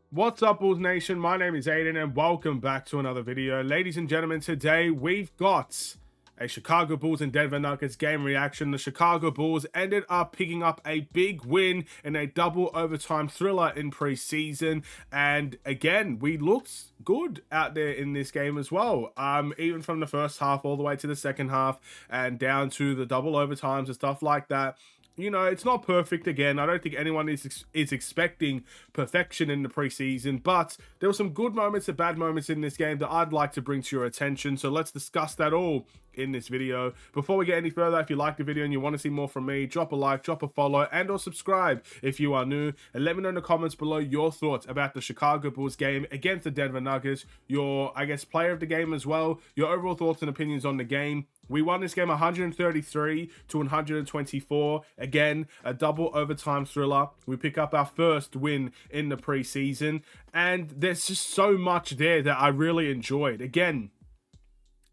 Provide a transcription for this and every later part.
What's up, Bulls Nation? My name is Aiden, and welcome back to another video. Ladies and gentlemen, today we've got a Chicago Bulls and Denver Nuggets game reaction. The Chicago Bulls ended up picking up a big win in a double overtime thriller in preseason, and again, we looked good out there in this game as well. Even from the first half all the way to the second half and down to the double overtimes and stuff like that. You know, it's not perfect again. I don't think anyone is expecting perfection in the preseason, but there were some good moments and bad moments in this game that I'd like to bring to your attention. So let's discuss that all in this video. Before we get any further, if you like the video and you want to see more from me, drop a like, drop a follow, and or subscribe if you are new, and let me know in the comments below your thoughts about the Chicago Bulls game against the Denver Nuggets, your, I guess, player of the game as well, your overall thoughts and opinions on the game. We won this game 133 to 124. Again, a double overtime thriller. We pick up our first win in the preseason, and there's just so much there that I really enjoyed. Again,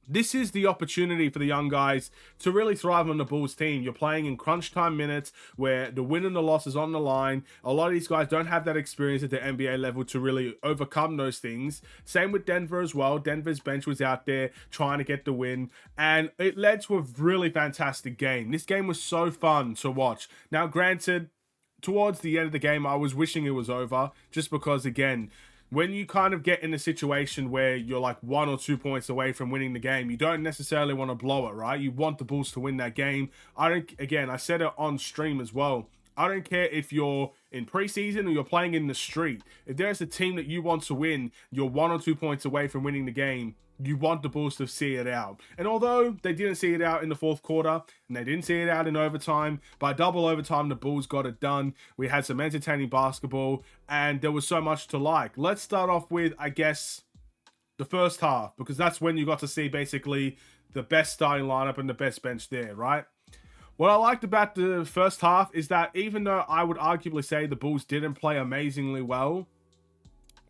this is the opportunity for the young guys to really thrive on the Bulls team. You're playing in crunch time minutes where the win and the loss is on the line. A lot of these guys don't have that experience at the NBA level to really overcome those things. Same with Denver as well. Denver's bench was out there trying to get the win, and it led to a really fantastic game. This game was so fun to watch. Now, granted, towards the end of the game, I was wishing it was over just because, again, when you kind of get in a situation where you're like 1 or 2 points away from winning the game, you don't necessarily want to blow it, right? You want the Bulls to win that game. I said it on stream as well. I don't care if you're in preseason or you're playing in the street. If there's a team that you want to win, you're 1 or 2 points away from winning the game. You want the Bulls to see it out. And although they didn't see it out in the fourth quarter, and they didn't see it out in overtime, by double overtime, the Bulls got it done. We had some entertaining basketball, and there was so much to like. Let's start off with, I guess, the first half, because that's when you got to see basically the best starting lineup and the best bench there, right? What I liked about the first half is that even though I would arguably say the Bulls didn't play amazingly well,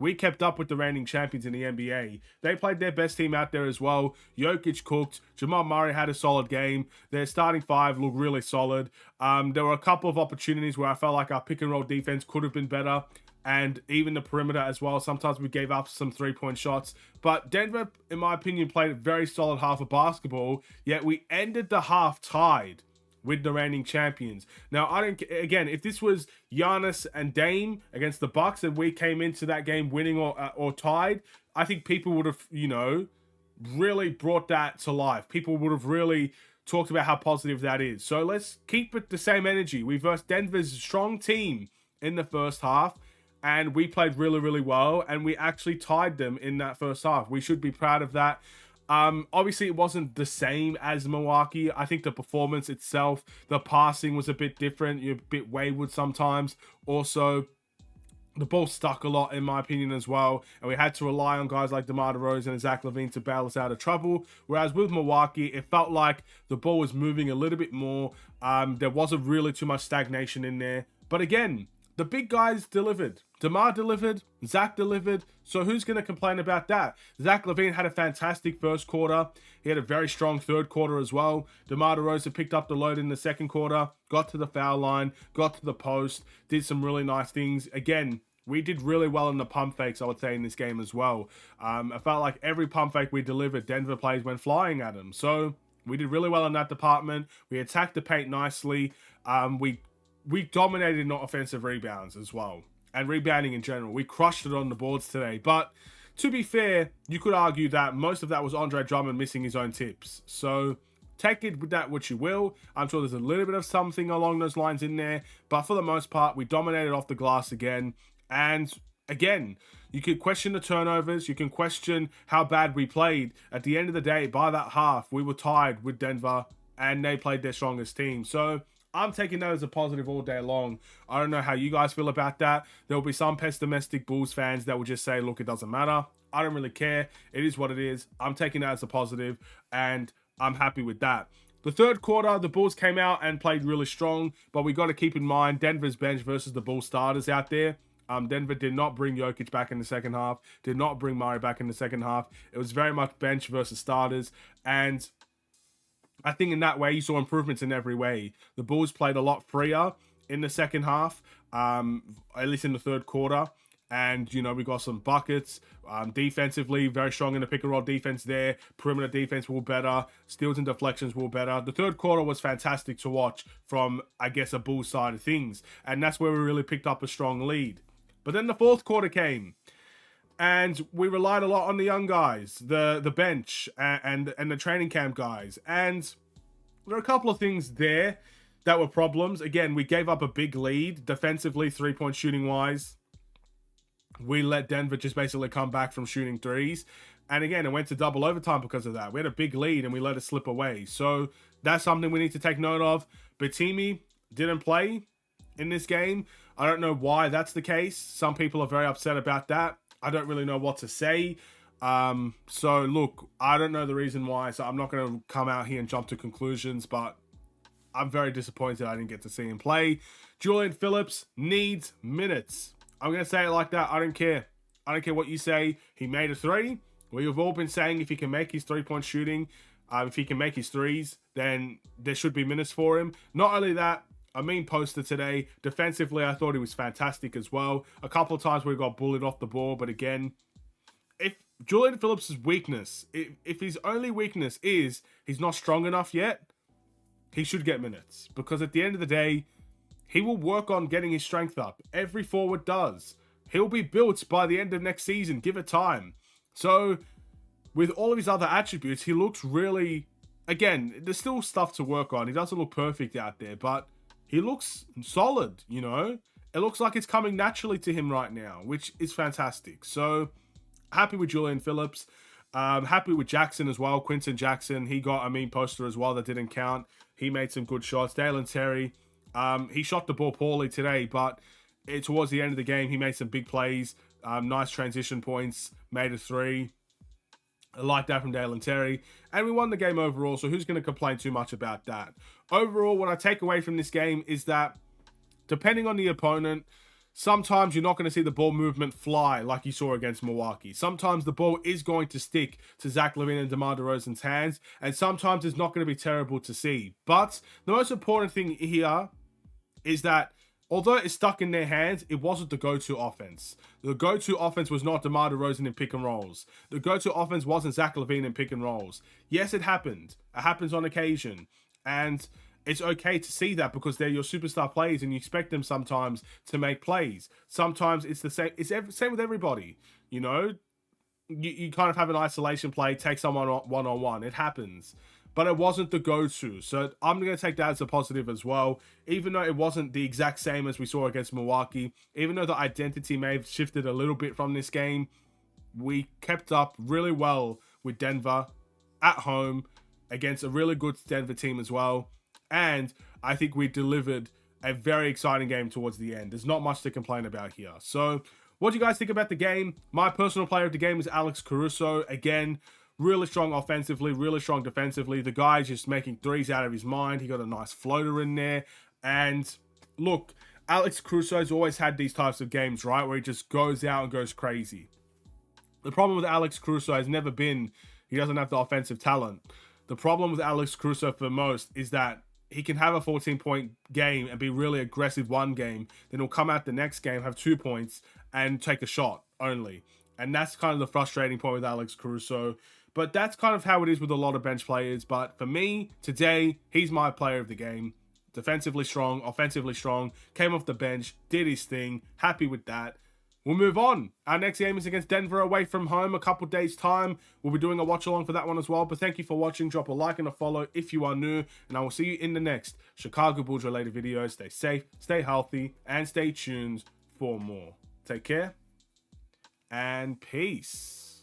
we kept up with the reigning champions in the NBA. They played their best team out there as well. Jokic cooked. Jamal Murray had a solid game. Their starting five looked really solid. There were a couple of opportunities where I felt like our pick and roll defense could have been better, and even the perimeter as well. Sometimes we gave up some three-point shots. But Denver, in my opinion, played a very solid half of basketball, yet we ended the half tied with the reigning champions. Now, again, if this was Giannis and Dame against the Bucks and we came into that game winning or tied, I think people would have, really brought that to life. People would have really talked about how positive that is. So let's keep it the same energy. We versed Denver's strong team in the first half, and we played really, really well, and we actually tied them in that first half. We should be proud of that. Obviously it wasn't the same as Milwaukee. I think the performance itself, the passing was a bit different. You're a bit wayward sometimes. Also, the ball stuck a lot, in my opinion, as well. And we had to rely on guys like DeMar DeRozan and Zach LaVine to bail us out of trouble. Whereas with Milwaukee, it felt like the ball was moving a little bit more. There wasn't really too much stagnation in there. But again, the big guys delivered. DeMar delivered. Zach delivered. So who's going to complain about that? Zach LaVine had a fantastic first quarter. He had a very strong third quarter as well. DeMar DeRozan picked up the load in the second quarter, got to the foul line, got to the post, did some really nice things. Again, we did really well in the pump fakes, I would say, in this game as well. I felt like every pump fake we delivered, Denver players went flying at them. So we did really well in that department. We attacked the paint nicely. We dominated in offensive rebounds as well, and rebounding in general. We crushed it on the boards today. But to be fair, you could argue that most of that was Andre Drummond missing his own tips. So take it with that what you will. I'm sure there's a little bit of something along those lines in there. But for the most part, we dominated off the glass again. And again, you could question the turnovers. You can question how bad we played. At the end of the day, by that half, we were tied with Denver, and they played their strongest team. So I'm taking that as a positive all day long. I don't know how you guys feel about that. There will be some pessimistic Bulls fans that will just say, look, it doesn't matter. I don't really care. It is what it is. I'm taking that as a positive, and I'm happy with that. The third quarter, the Bulls came out and played really strong, but we got to keep in mind Denver's bench versus the Bulls starters out there. Denver did not bring Jokic back in the second half, did not bring Murray back in the second half. It was very much bench versus starters, and I think in that way, you saw improvements in every way. The Bulls played a lot freer in the second half, at least in the third quarter. And, you know, we got some buckets. Defensively, very strong in the pick and roll defense there. Perimeter defense were better. Steals and deflections were better. The third quarter was fantastic to watch from, I guess, a Bulls side of things. And that's where we really picked up a strong lead. But then the fourth quarter came. And we relied a lot on the young guys, the bench, and the training camp guys. And there are a couple of things there that were problems. Again, we gave up a big lead defensively, three-point shooting wise. We let Denver just basically come back from shooting threes. And again, it went to double overtime because of that. We had a big lead and we let it slip away. So that's something we need to take note of. Batimi didn't play in this game. I don't know why that's the case. Some people are very upset about that. I don't really know what to say. So look, I don't know the reason why. So I'm not going to come out here and jump to conclusions, but I'm very disappointed I didn't get to see him play. Julian Phillips needs minutes. I'm going to say it like that. I don't care. I don't care what you say. He made a three. We've all been saying if he can make his three-point shooting, if he can make his threes, then there should be minutes for him. Not only that, a mean poster today. Defensively, I thought he was fantastic as well. A couple of times where he got bullied off the ball. But again, if Julian Phillips' weakness, if his only weakness is he's not strong enough yet, he should get minutes. Because at the end of the day, he will work on getting his strength up. Every forward does. He'll be built by the end of next season. Give it time. So, with all of his other attributes, he looks really... Again, there's still stuff to work on. He doesn't look perfect out there, but he looks solid, you know? It looks like it's coming naturally to him right now, which is fantastic. So, happy with Julian Phillips. Happy with Jackson as well. Quinton Jackson, he got a mean poster as well that didn't count. He made some good shots. Dalen Terry... he shot the ball poorly today, but towards the end of the game, he made some big plays. Nice transition points, made a three. I like that from Dalen Terry. And we won the game overall, so who's going to complain too much about that? Overall, what I take away from this game is that, depending on the opponent, sometimes you're not going to see the ball movement fly like you saw against Milwaukee. Sometimes the ball is going to stick to Zach LaVine and DeMar DeRozan's hands, and sometimes it's not going to be terrible to see. But the most important thing here is that although it's stuck in their hands, it wasn't the go-to offense. The go-to offense was not DeMar DeRozan in pick and rolls. The go-to offense wasn't Zach LaVine in pick and rolls. Yes, it happened. It happens on occasion. And it's okay to see that because they're your superstar players and you expect them sometimes to make plays. Sometimes it's the same. It's same with everybody. You know, you kind of have an isolation play, take someone one-on-one. It happens. But it wasn't the go-to. So I'm going to take that as a positive as well. Even though it wasn't the exact same as we saw against Milwaukee, even though the identity may have shifted a little bit from this game, we kept up really well with Denver at home against a really good Denver team as well. And I think we delivered a very exciting game towards the end. There's not much to complain about here. So what do you guys think about the game? My personal player of the game is Alex Caruso. Again, really strong offensively, really strong defensively. The guy's just making threes out of his mind. He got a nice floater in there. And look, Alex Caruso's always had these types of games, right? Where he just goes out and goes crazy. The problem with Alex Caruso has never been he doesn't have the offensive talent. The problem with Alex Caruso for most is that he can have a 14-point game and be really aggressive one game. Then he'll come out the next game, have 2 points, and take a shot only. And that's kind of the frustrating point with Alex Caruso. But that's kind of how it is with a lot of bench players. But for me, today, he's my player of the game. Defensively strong, offensively strong, came off the bench, did his thing, happy with that. We'll move on. Our next game is against Denver away from home a couple days' time. We'll be doing a watch-along for that one as well. But thank you for watching. Drop a like and a follow if you are new. And I will see you in the next Chicago Bulls-related video. Stay safe, stay healthy, and stay tuned for more. Take care, and peace.